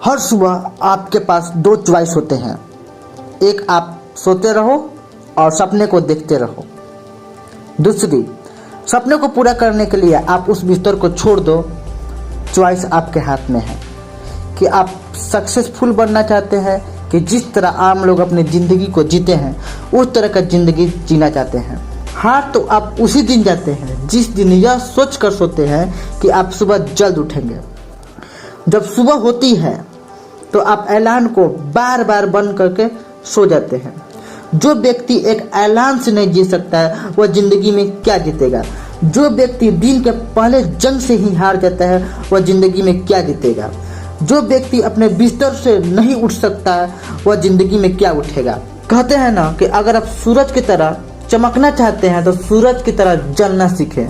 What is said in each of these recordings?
हर सुबह आपके पास दो चॉइस होते हैं। एक, आप सोते रहो और सपने को देखते रहो। दूसरी, सपने को पूरा करने के लिए आप उस बिस्तर को छोड़ दो। चॉइस आपके हाथ में है कि आप सक्सेसफुल बनना चाहते हैं कि जिस तरह आम लोग अपनी ज़िंदगी को जीते हैं उस तरह का ज़िंदगी जीना चाहते हैं। हार तो आप उसी दिन जाते हैं जिस दिन यह सोच कर सोते हैं कि आप सुबह जल्द उठेंगे। जब सुबह होती है तो आप ऐलान को बार बार बंद करके सो जाते हैं। जो व्यक्ति एक ऐलान से नहीं जी सकता है वह जिंदगी में क्या जीतेगा। जो व्यक्ति दिन के पहले जंग से ही हार जाता है वह जिंदगी में क्या जीतेगा। जो व्यक्ति अपने बिस्तर से नहीं उठ सकता है वह जिंदगी में क्या उठेगा। कहते हैं ना कि अगर आप सूरज की तरह चमकना चाहते हैं तो सूरज की तरह जलना सीखें।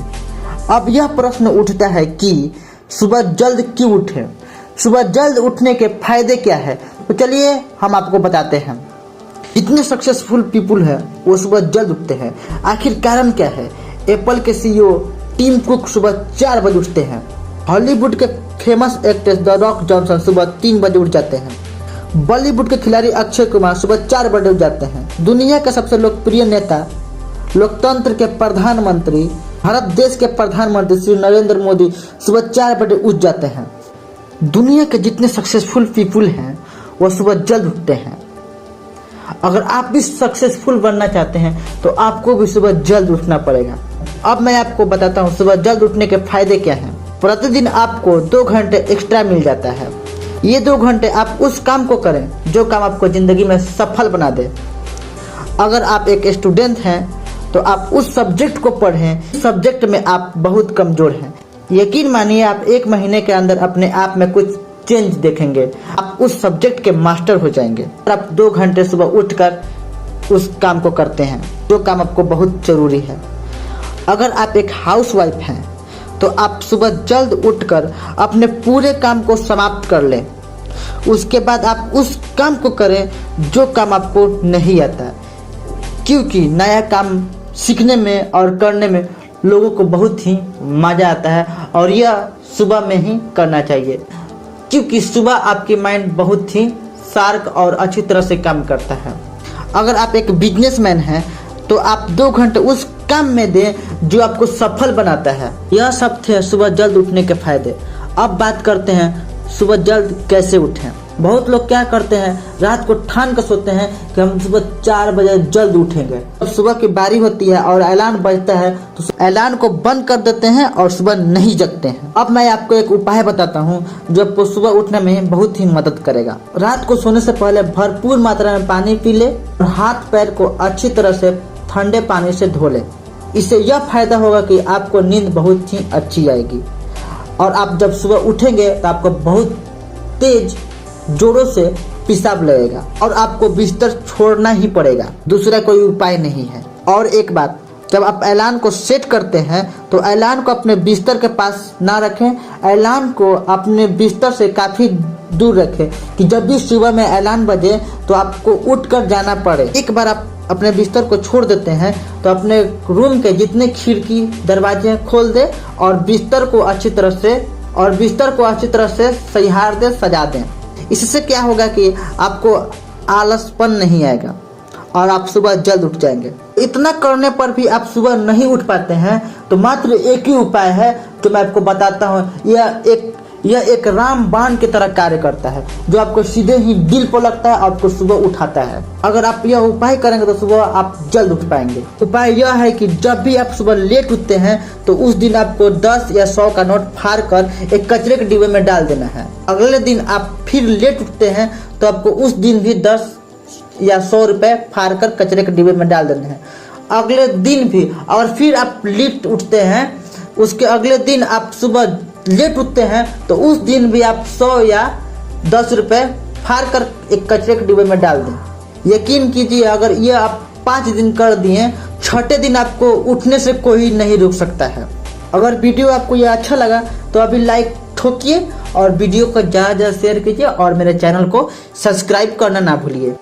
अब यह प्रश्न उठता है कि सुबह जल्द क्यों उठें, सुबह जल्द उठने के फायदे क्या है। तो चलिए हम आपको बताते हैं। इतने सक्सेसफुल पीपुल हैं वो सुबह जल्द उठते हैं, आखिर कारण क्या है। एप्पल के सीईओ टिम कुक सुबह 4 बजे उठते हैं। हॉलीवुड के famous actress the rock Johnson सुबह 3 बजे उठ जाते हैं। बॉलीवुड के खिलाड़ी अक्षय कुमार सुबह 4 बजे उठ जाते हैं। दुनिया के सबसे लोकप्रिय नेता, लोकतंत्र के प्रधानमंत्री, भारत देश के प्रधानमंत्री श्री नरेंद्र मोदी सुबह 4 बजे उठ जाते हैं। दुनिया के जितने सक्सेसफुल पीपुल हैं वो सुबह जल्द उठते हैं। अगर आप भी सक्सेसफुल बनना चाहते हैं तो आपको भी सुबह जल्द उठना पड़ेगा। अब मैं आपको बताता हूँ सुबह जल्द उठने के फायदे क्या हैं। प्रतिदिन आपको 2 घंटे एक्स्ट्रा मिल जाता है। ये 2 घंटे आप उस काम को करें जो काम आपको जिंदगी में सफल बना दे। अगर आप एक स्टूडेंट हैं तो आप उस सब्जेक्ट को पढ़ें, सब्जेक्ट में आप बहुत कमजोर हैं। यकीन मानिए आप 1 महीने के अंदर अपने आप में कुछ चेंज देखेंगे। आप उस सब्जेक्ट के मास्टर हो जाएंगे। आप 2 घंटे सुबह उठकर उस काम को करते हैं जो काम आपको बहुत जरूरी है। अगर आप एक हाउसवाइफ हैं तो आप सुबह जल्द उठकर अपने पूरे काम को समाप्त कर लें। उसके बाद आप उस काम को करें जो काम आपको नहीं आता, क्योंकि नया काम सीखने में और करने में लोगों को बहुत ही मज़ा आता है और यह सुबह में ही करना चाहिए, क्योंकि सुबह आपकी माइंड बहुत ही शार्प और अच्छी तरह से काम करता है। अगर आप एक बिजनेसमैन हैं तो आप 2 घंटे उस काम में दें जो आपको सफल बनाता है। यह सब थे सुबह जल्द उठने के फायदे। अब बात करते हैं सुबह जल्द कैसे उठें। बहुत लोग क्या करते हैं, रात को ठान कर सोते हैं कि हम सुबह 4 बजे जल्द उठेंगे। जब सुबह की बारी होती है और ऐलान बजता है तो ऐलान को बंद कर देते हैं और सुबह नहीं जगते हैं। अब मैं आपको एक उपाय बताता हूँ जो आपको सुबह उठने में बहुत ही मदद करेगा। रात को सोने से पहले भरपूर मात्रा में पानी पी ले और हाथ पैर को अच्छी तरह से ठंडे पानी से धो ले। इससे यह फायदा होगा कि आपको नींद बहुत ही अच्छी आएगी और आप जब सुबह उठेंगे तो आपको बहुत तेज जोरों से पेशाब लगेगा और आपको बिस्तर छोड़ना ही पड़ेगा। दूसरा कोई उपाय नहीं है। और एक बात, जब आप ऐलान को सेट करते हैं तो ऐलान को अपने बिस्तर के पास ना रखें। ऐलान को अपने बिस्तर से काफ़ी दूर रखें कि जब भी सुबह में ऐलान बजे तो आपको उठकर जाना पड़े। एक बार आप अपने बिस्तर को छोड़ देते हैं तो अपने रूम के जितने खिड़की दरवाजे खोल दे और बिस्तर को अच्छी तरह से सहिहार दे, सजा दें। इससे क्या होगा कि आपको आलसपन नहीं आएगा और आप सुबह जल्द उठ जाएंगे। इतना करने पर भी आप सुबह नहीं उठ पाते हैं तो मात्र एक ही उपाय है जो मैं आपको बताता हूँ। यह एक रामबाण की तरह कार्य करता है जो आपको सीधे ही दिल पर लगता है और आपको सुबह उठाता है। अगर आप यह उपाय करेंगे तो सुबह आप जल्द उठ पाएंगे। उपाय यह है कि जब भी आप सुबह लेट उठते हैं तो उस दिन आपको 10 या 100 का नोट फाड़ कर एक कचरे के डिब्बे में डाल देना है। अगले दिन आप फिर लेट उठते हैं तो आपको उस दिन भी 10 या 100 रुपए फाड़ कर कचरे के डिब्बे में डाल देना है। अगले दिन भी, और फिर आप लेट उठते हैं, उसके अगले दिन आप सुबह लेट उठते हैं तो उस दिन भी आप 100 या 10 रुपए फाड़ कर एक कचरे के डिब्बे में डाल दें। यकीन कीजिए अगर ये आप 5 दिन कर दिए, 6ठे दिन आपको उठने से कोई नहीं रोक सकता है। अगर वीडियो आपको ये अच्छा लगा तो अभी लाइक ठोकिए और वीडियो को ज़्यादा शेयर कीजिए और मेरे चैनल को सब्सक्राइब करना ना भूलिए।